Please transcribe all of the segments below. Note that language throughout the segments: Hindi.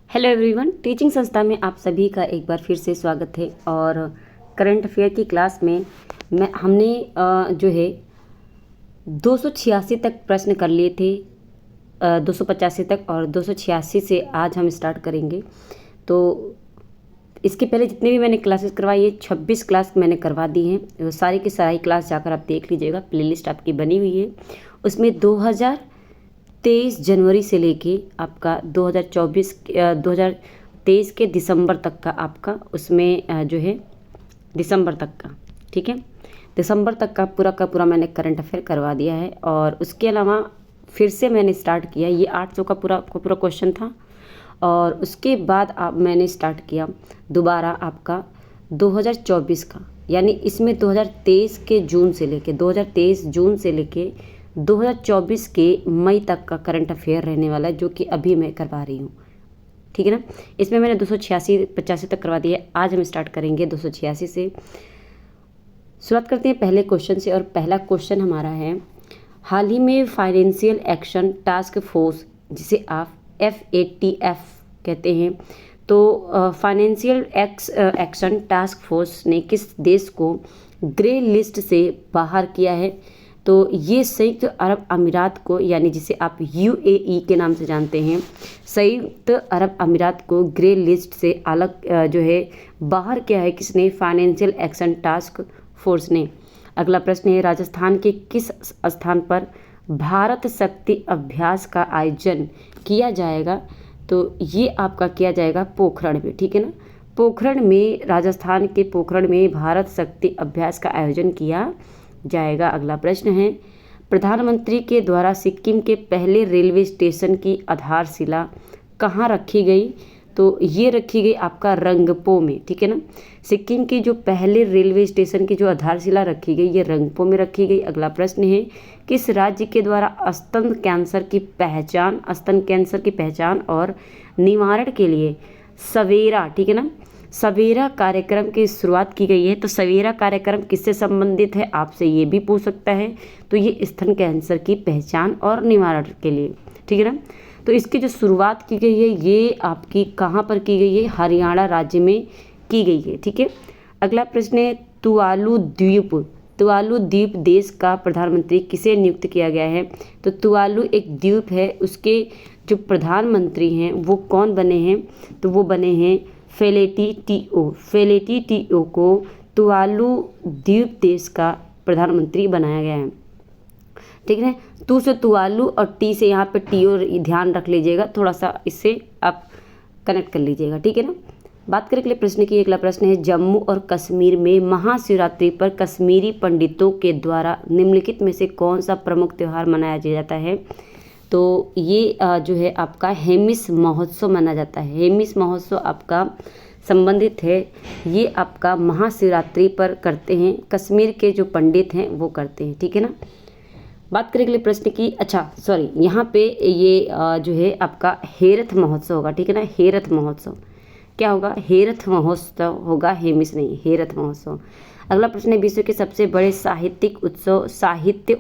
हेलो एवरीवन, टीचिंग संस्था में आप सभी का एक बार फिर से स्वागत है। और करंट अफेयर की क्लास में हमने जो है 286 तक प्रश्न कर लिए थे, 285 तक, और 286 से आज हम स्टार्ट करेंगे। तो इसके पहले जितने भी मैंने क्लासेस करवाई है, 26 क्लास मैंने करवा दी हैं। सारी की सारी क्लास जाकर आप देख लीजिएगा, प्लेलिस्ट आपकी बनी हुई है। उसमें 2023 जनवरी से लेके आपका 2023 के दिसंबर तक का आपका उसमें जो है दिसंबर तक का, ठीक है, दिसंबर तक का पूरा मैंने करंट अफेयर करवा दिया है। और उसके अलावा फिर से मैंने स्टार्ट किया, ये 800 का पूरा क्वेश्चन था। और उसके बाद मैंने स्टार्ट किया दोबारा आपका 2024 का, यानी इसमें 2023 के जून से लेके 2023 जून से लेके 2024 के मई तक का करंट अफेयर रहने वाला है, जो कि अभी मैं करवा रही हूँ, ठीक है ना। इसमें मैंने 286-85 तक करवा दिया है। आज हम स्टार्ट करेंगे 286 से। शुरुआत करते हैं पहले क्वेश्चन से। और पहला क्वेश्चन हमारा है, हाल ही में फाइनेंशियल एक्शन टास्क फोर्स, जिसे आप FATF कहते हैं, तो फाइनेंशियल एक्शन टास्क फोर्स ने किस देश को ग्रे लिस्ट से बाहर किया है? तो ये संयुक्त अरब अमीरात को, यानी जिसे आप UAE के नाम से जानते हैं, संयुक्त अरब अमीरात को ग्रे लिस्ट से अलग जो है बाहर किया है किसने? फाइनेंशियल एक्शन टास्क फोर्स ने। अगला प्रश्न है, राजस्थान के किस स्थान पर भारत शक्ति अभ्यास का आयोजन किया जाएगा? तो ये आपका किया जाएगा पोखरण में, ठीक है ना। पोखरण में, राजस्थान के पोखरण में भारत शक्ति अभ्यास का आयोजन किया जाएगा। अगला प्रश्न है, प्रधानमंत्री के द्वारा सिक्किम के पहले रेलवे स्टेशन की आधारशिला कहाँ रखी गई? तो ये रखी गई आपका रंगपो में, ठीक है ना। सिक्किम की जो पहले रेलवे स्टेशन की जो आधारशिला रखी गई, ये रंगपो में रखी गई। अगला प्रश्न है, किस राज्य के द्वारा स्तन कैंसर की पहचान और निवारण के लिए सवेरा, ठीक है ना, सवेरा कार्यक्रम की शुरुआत की गई है? तो सवेरा कार्यक्रम किससे संबंधित है, आपसे ये भी पूछ सकता है। तो ये स्तन कैंसर की पहचान और निवारण के लिए, ठीक है ना। तो इसकी जो शुरुआत की गई है, ये आपकी कहाँ पर की गई है? हरियाणा राज्य में की गई है, ठीक है। अगला प्रश्न है, तुवालू द्वीप देश का प्रधानमंत्री किसे नियुक्त किया गया है? तो तुवालू एक द्वीप है, उसके जो प्रधानमंत्री हैं वो कौन बने हैं? तो वो बने हैं फेलेटी टीओ को तुवालू द्वीप देश का प्रधानमंत्री बनाया गया है, ठीक है। तू से तुवालू और टी से यहाँ पे टीओ ध्यान रख लीजिएगा, थोड़ा सा इससे आप कनेक्ट कर लीजिएगा, ठीक है ना। बात करें अगले प्रश्न की। अगला प्रश्न है, जम्मू और कश्मीर में महाशिवरात्रि पर कश्मीरी पंडितों के द्वारा निम्नलिखित में से कौन सा प्रमुख त्यौहार मनाया जाता है? तो ये जो है आपका हेमिस महोत्सव माना जाता है। हेमिस महोत्सव आपका संबंधित है, ये आपका महाशिवरात्रि पर करते हैं, कश्मीर के जो पंडित हैं वो करते हैं, ठीक है ना। बात करें अगले प्रश्न की। यहाँ पे ये जो है आपका हेरथ महोत्सव होगा, ठीक है ना। हेरथ महोत्सव क्या होगा? हेरथ महोत्सव होगा, हेमिस नहीं, हेरथ महोत्सव। अगला प्रश्न है, विश्व के सबसे बड़े साहित्य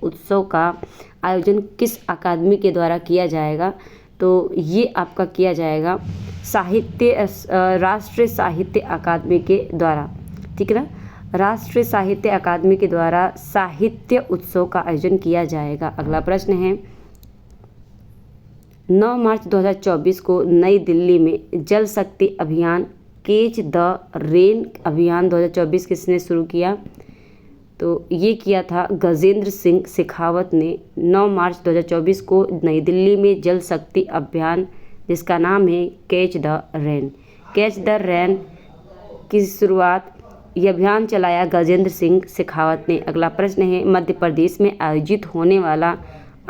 उत्सव का आयोजन किस अकादमी के द्वारा किया जाएगा? तो ये आपका किया जाएगा राष्ट्रीय साहित्य अकादमी के द्वारा, ठीक है ना। राष्ट्रीय साहित्य अकादमी के द्वारा साहित्य उत्सव का आयोजन किया जाएगा। अगला प्रश्न है, 9 मार्च 2024 को नई दिल्ली में जल शक्ति अभियान कैच द रेन अभियान 2024 किसने शुरू किया? तो ये किया था गजेंद्र सिंह शेखावत ने। 9 मार्च 2024 को नई दिल्ली में जल शक्ति अभियान, जिसका नाम है कैच द रेन की शुरुआत, यह अभियान चलाया गजेंद्र सिंह शेखावत ने। अगला प्रश्न है, मध्य प्रदेश में आयोजित होने वाला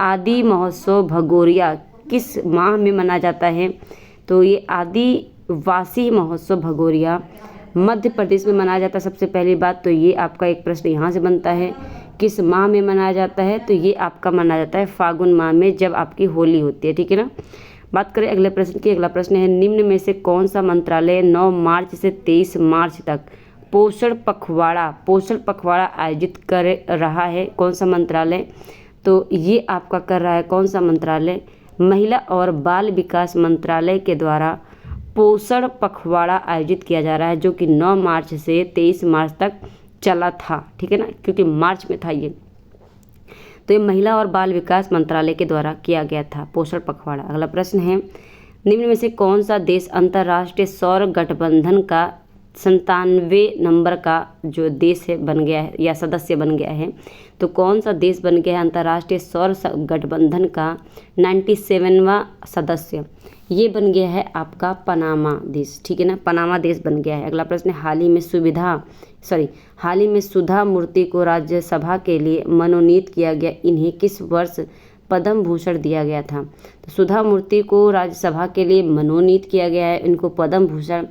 आदि महोत्सव भगोरिया किस माह में मनाया जाता है? तो ये आदिवासी महोत्सव भगोरिया मध्य प्रदेश में मनाया जाता है। सबसे पहली बात तो ये आपका एक प्रश्न यहाँ से बनता है, किस माह में मनाया जाता है? तो ये आपका मनाया जाता है फागुन माह में, जब आपकी होली होती है, ठीक है ना। बात करें अगले प्रश्न की। अगला प्रश्न है, निम्न में से कौन सा मंत्रालय 9 मार्च से 23 मार्च तक पोषण पखवाड़ा आयोजित कर रहा है? कौन सा मंत्रालय? तो ये आपका कर रहा है कौन सा मंत्रालय? महिला और बाल विकास मंत्रालय के द्वारा पोषण पखवाड़ा आयोजित किया जा रहा है, जो कि 9 मार्च से 23 मार्च तक चला था, ठीक है ना, क्योंकि मार्च में था ये। तो ये महिला और बाल विकास मंत्रालय के द्वारा किया गया था पोषण पखवाड़ा। अगला प्रश्न है, निम्न में से कौन सा देश अंतर्राष्ट्रीय सौर गठबंधन का 97 नंबर का जो देश है बन गया है या सदस्य बन गया है? तो कौन सा देश बन गया है अंतर्राष्ट्रीय सौर गठबंधन का 97वां सदस्य? ये बन गया है आपका पनामा देश, ठीक है ना, पनामा देश बन गया है। अगला प्रश्न, हाल ही में सुधा मूर्ति को राज्यसभा के लिए मनोनीत किया गया, इन्हें किस वर्ष पद्म भूषण दिया गया था? तो सुधा मूर्ति को राज्यसभा के लिए मनोनीत किया गया है, इनको पद्म भूषण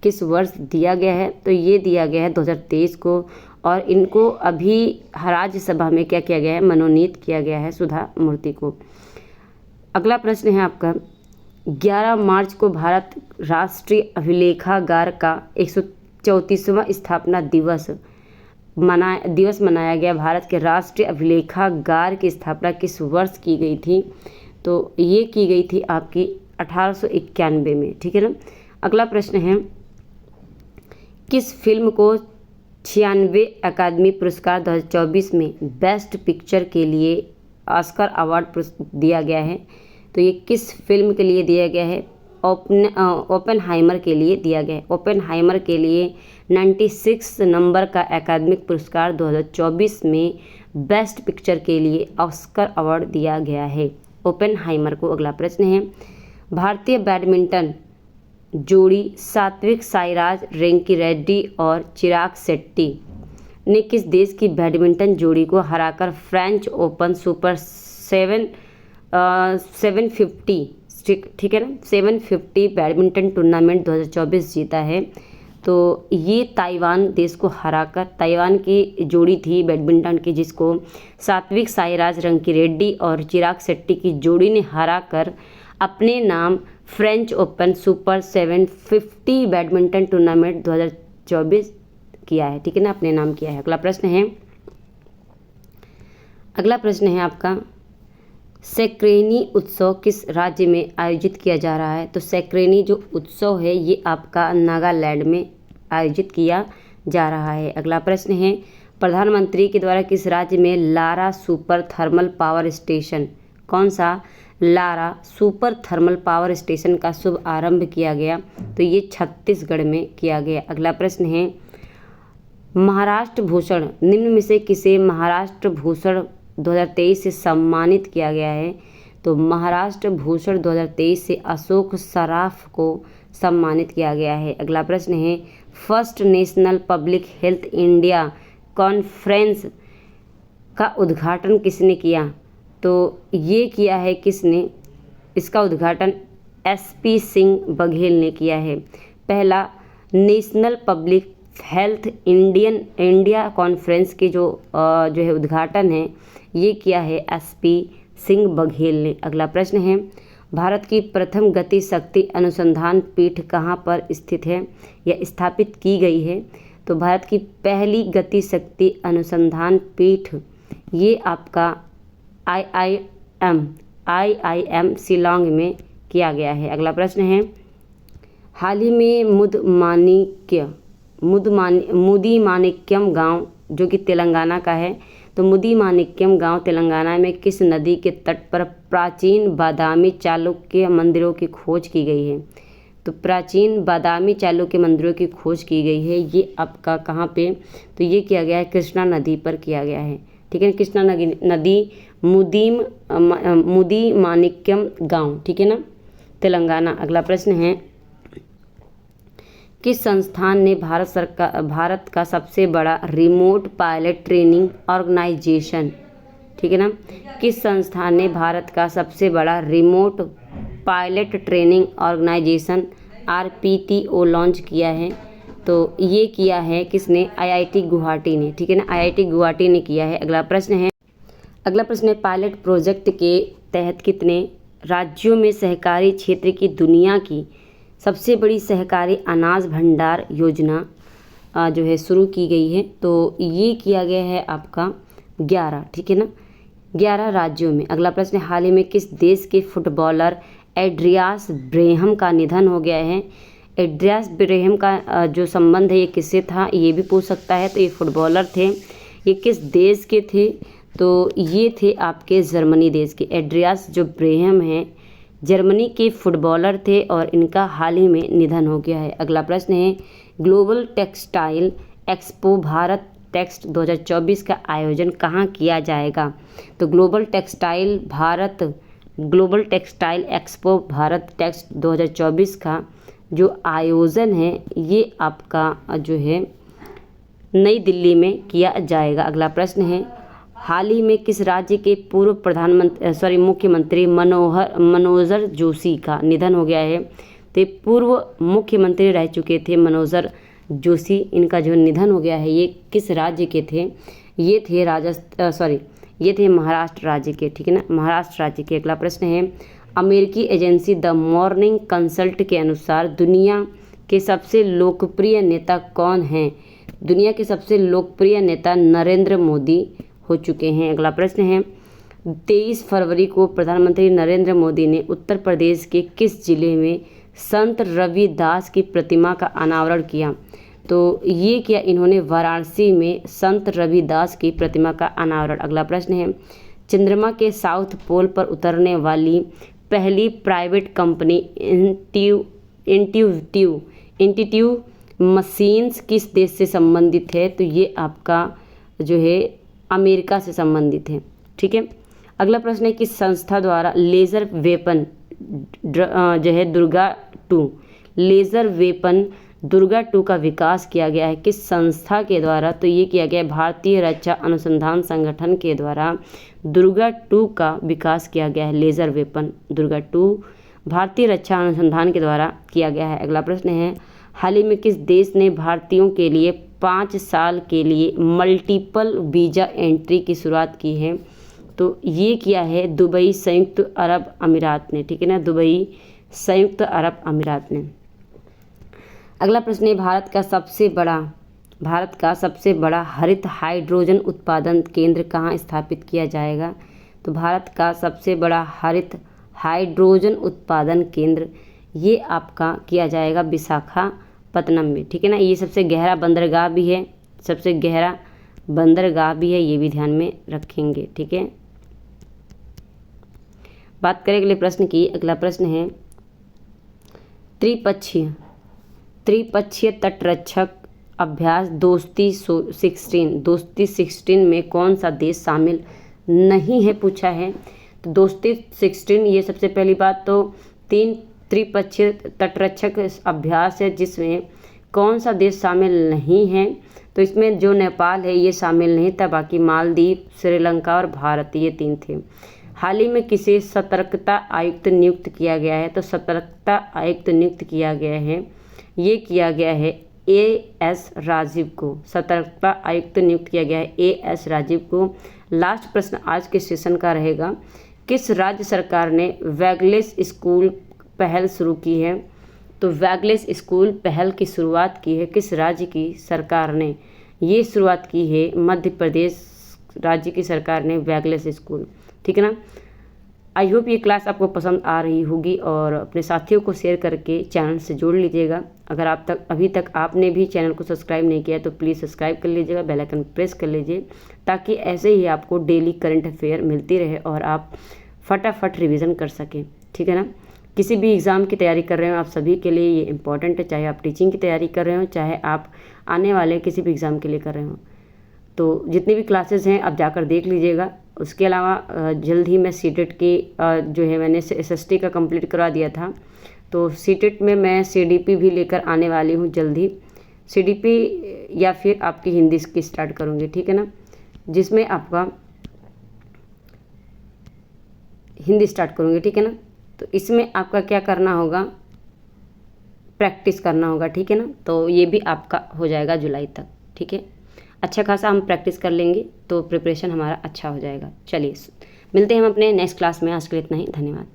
किस वर्ष दिया गया है? तो ये दिया गया है 2023 को, और इनको अभी राज्यसभा में क्या किया गया है? मनोनीत किया गया है सुधा मूर्ति को। अगला प्रश्न है आपका, 11 मार्च को भारत राष्ट्रीय अभिलेखागार का 134वां स्थापना दिवस मनाया गया। भारत के राष्ट्रीय अभिलेखागार की स्थापना किस वर्ष की गई थी? तो ये की गई थी आपकी 1891 में, ठीक है ना। अगला प्रश्न है, किस फिल्म को 96 अकादमी पुरस्कार 2024 में बेस्ट पिक्चर के लिए ऑस्कर अवार्ड दिया गया है? तो ये किस फिल्म के लिए दिया गया है? ओपेनहाइमर के लिए दिया गया है। ओपेनहाइमर के लिए 96 नंबर का अकादमिक पुरस्कार 2024 में बेस्ट पिक्चर के लिए ऑस्कर अवार्ड दिया गया है ओपेनहाइमर को। अगला प्रश्न है, भारतीय बैडमिंटन जोड़ी सात्विक साईराज रेंकी और चिराग शेट्टी ने किस देश की बैडमिंटन जोड़ी को हराकर फ्रेंच ओपन सुपर 750, ठीक है ना, 750 बैडमिंटन टूर्नामेंट 2024 जीता है? तो ये ताइवान देश को हराकर, ताइवान की जोड़ी थी बैडमिंटन की, जिसको सात्विक साईराज रंकीरेड्डी और चिराग शेट्टी की जोड़ी ने हराकर अपने नाम French open super 750 badminton tournament 2024 किया है, ठीक है ना, अपने नाम किया है। अगला प्रश्न है आपका, सैक्रेनी उत्सव किस राज्य में आयोजित किया जा रहा है? तो सैक्रेनी जो उत्सव है ये आपका नागालैंड में आयोजित किया जा रहा है। अगला प्रश्न है, प्रधानमंत्री के द्वारा किस राज्य में Lara super thermal power station, कौन सा Lara super thermal power station का शुभ आरंभ किया गया? तो ये छत्तीसगढ़ में किया गया। अगला प्रश्न है, महाराष्ट्र भूषण, निम्न में से किसे महाराष्ट्र भूषण 2023 से सम्मानित किया गया है? तो महाराष्ट्र भूषण 2023 से अशोक सराफ को सम्मानित किया गया है। अगला प्रश्न है, first national public health India conference का उद्घाटन किसने किया? तो ये किया है किसने? इसका उद्घाटन SP सिंह बघेल ने किया है। पहला national public health India conference के जो है उद्घाटन है ये किया है SP सिंह बघेल ने। अगला प्रश्न है, भारत की प्रथम गति शक्ति अनुसंधान पीठ कहाँ पर स्थित है या स्थापित की गई है? तो भारत की पहली गति शक्ति अनुसंधान पीठ ये आपका IIM शिलांग में किया गया है। अगला प्रश्न है, हाल ही में मुदी माणिक्यम गांव जो कि तेलंगाना का है, तो मुदी माणिक्यम गांव तेलंगाना में किस नदी के तट पर प्राचीन बादामी चालुक्य मंदिरों की खोज की गई है? तो प्राचीन बादामी चालुक्य मंदिरों की खोज की गई है ये आपका कहाँ पे? तो ये किया गया है कृष्णा नदी पर किया गया है, ठीक है, कृष्णा नदी मुदी माणिक्यम गांव, ठीक है ना, तेलंगाना। अगला प्रश्न है, किस संस्थान ने भारत का सबसे बड़ा रिमोट पायलट ट्रेनिंग ऑर्गेनाइजेशन, ठीक है ना, किस संस्थान ने भारत का सबसे बड़ा remote pilot training organisation RPTO launch किया है? तो ये किया है किसने? IIT गुवाहाटी ने, ठीक है ना, IIT गुवाहाटी ने किया है। अगला प्रश्न है, पायलट प्रोजेक्ट के तहत कितने राज्यों में सहकारी क्षेत्र की दुनिया की सबसे बड़ी सहकारी अनाज भंडार योजना जो है शुरू की गई है? तो ये किया गया है आपका 11, ठीक है ना, 11 राज्यों में। अगला प्रश्न, हाल ही में किस देश के फुटबॉलर एड्रियास ब्रेहम का निधन हो गया है। एड्रियास ब्रेहम का जो संबंध है ये किससे था, ये भी पूछ सकता है। तो ये फुटबॉलर थे। ये किस देश के थे, तो ये थे आपके जर्मनी देश के। एड्रियास जो ब्रेहम हैं जर्मनी के फुटबॉलर थे और इनका हाल ही में निधन हो गया है। अगला प्रश्न है, global textile expo Bharat text 2024 का आयोजन कहाँ किया जाएगा। तो global textile expo Bharat text 2024 का जो आयोजन है ये आपका जो है नई दिल्ली में किया जाएगा। अगला प्रश्न है, हाल ही में किस राज्य के पूर्व मुख्यमंत्री मनोहर जोशी का निधन हो गया है। तो ये पूर्व मुख्यमंत्री रह चुके थे मनोहर जोशी, इनका जो निधन हो गया है ये किस राज्य के थे, ये थे महाराष्ट्र राज्य के, ठीक है ना, महाराष्ट्र राज्य के। अगला प्रश्न है, अमेरिकी एजेंसी द मॉर्निंग कंसल्ट के अनुसार दुनिया के सबसे लोकप्रिय नेता कौन हैं। दुनिया के सबसे लोकप्रिय नेता नरेंद्र मोदी हो चुके हैं। अगला प्रश्न है, 23 फरवरी को प्रधानमंत्री नरेंद्र मोदी ने उत्तर प्रदेश के किस जिले में संत रविदास की प्रतिमा का अनावरण किया। तो ये किया इन्होंने वाराणसी में संत रविदास की प्रतिमा का अनावरण। अगला प्रश्न है, चंद्रमा के साउथ पोल पर उतरने वाली पहली प्राइवेट कंपनी इंट्यूटिव मशीन्स किस देश से संबंधित है। तो ये आपका जो है अमेरिका से संबंधित है, ठीक है। अगला प्रश्न है, किस संस्था द्वारा लेज़र वेपन दुर्गा 2 का विकास किया गया है, किस संस्था के द्वारा। तो ये किया गया भारतीय रक्षा अनुसंधान संगठन के द्वारा दुर्गा 2 का विकास किया गया है। लेज़र वेपन दुर्गा 2 भारतीय रक्षा अनुसंधान के द्वारा किया गया है। अगला प्रश्न है, हाल ही में किस देश ने भारतीयों के लिए 5 साल के लिए मल्टीपल वीज़ा एंट्री की शुरुआत की है। तो ये किया है दुबई संयुक्त अरब अमीरात ने, ठीक है ना, दुबई संयुक्त अरब अमीरात ने। अगला प्रश्न है, भारत का सबसे बड़ा हरित हाइड्रोजन उत्पादन केंद्र कहाँ स्थापित किया जाएगा। तो भारत का सबसे बड़ा हरित हाइड्रोजन उत्पादन केंद्र ये आपका किया जाएगा विशाखापत्तनम में, ठीक है ना। ये सबसे गहरा बंदरगाह भी है, ये भी ध्यान में रखेंगे, ठीक है। बात करें अगले प्रश्न की। अगला प्रश्न है, त्रिपक्षीय तटरक्षक अभ्यास दोस्ती 16 में कौन सा देश शामिल नहीं है पूछा है। तो दोस्ती 16 ये सबसे पहली बात तो 3 त्रिपक्षीय तटरक्षक अभ्यास है जिसमें कौन सा देश शामिल नहीं है। तो इसमें जो नेपाल है ये शामिल नहीं था, बाकी मालदीव, श्रीलंका और भारत ये 3 थे। हाल ही में किसे सतर्कता आयुक्त नियुक्त किया गया है। तो सतर्कता आयुक्त नियुक्त किया गया है, ये किया गया है एएस राजीव को। सतर्कता आयुक्त नियुक्त किया गया है एएस राजीव को। लास्ट प्रश्न आज के सेशन का रहेगा, किस राज्य सरकार ने वैगलेस स्कूल पहल शुरू की है। तो वैगलेस स्कूल पहल की शुरुआत की है किस राज्य की सरकार ने। ये शुरुआत की है मध्य प्रदेश राज्य की सरकार ने वैगलेस स्कूल, ठीक है ना। आई होप ये क्लास आपको पसंद आ रही होगी और अपने साथियों को शेयर करके चैनल से जोड़ लीजिएगा। अगर अभी तक आपने भी चैनल को सब्सक्राइब नहीं किया तो प्लीज़ सब्सक्राइब कर लीजिएगा, बेल आइकन प्रेस कर लीजिए ताकि ऐसे ही आपको डेली करंट अफेयर मिलती रहे और आप फटाफट रिवीजन कर सकें, ठीक है ना। किसी भी एग्ज़ाम की तैयारी कर रहे हो आप सभी के लिए ये इम्पॉर्टेंट है, चाहे आप टीचिंग की तैयारी कर रहे हो चाहे आप आने वाले किसी भी एग्ज़ाम के लिए कर रहे हो। तो जितनी भी क्लासेस हैं आप जाकर देख लीजिएगा। उसके अलावा जल्द ही मैं सीटेट की जो है मैंने एसएसटी का कंप्लीट करवा दिया था, तो सीटेट में मैं सीडीपी भी लेकर आने वाली हूँ जल्द ही। सीडीपी या फिर आपकी हिंदी की स्टार्ट करूँगी, ठीक है ना, जिसमें आपका हिंदी स्टार्ट करूँगी, ठीक है ना। तो इसमें आपका क्या करना होगा, प्रैक्टिस करना होगा, ठीक है ना। तो ये भी आपका हो जाएगा जुलाई तक, ठीक है। अच्छा खासा हम प्रैक्टिस कर लेंगे तो प्रिपरेशन हमारा अच्छा हो जाएगा। चलिए मिलते हैं हम अपने नेक्स्ट क्लास में। आज के लिए इतना ही, धन्यवाद।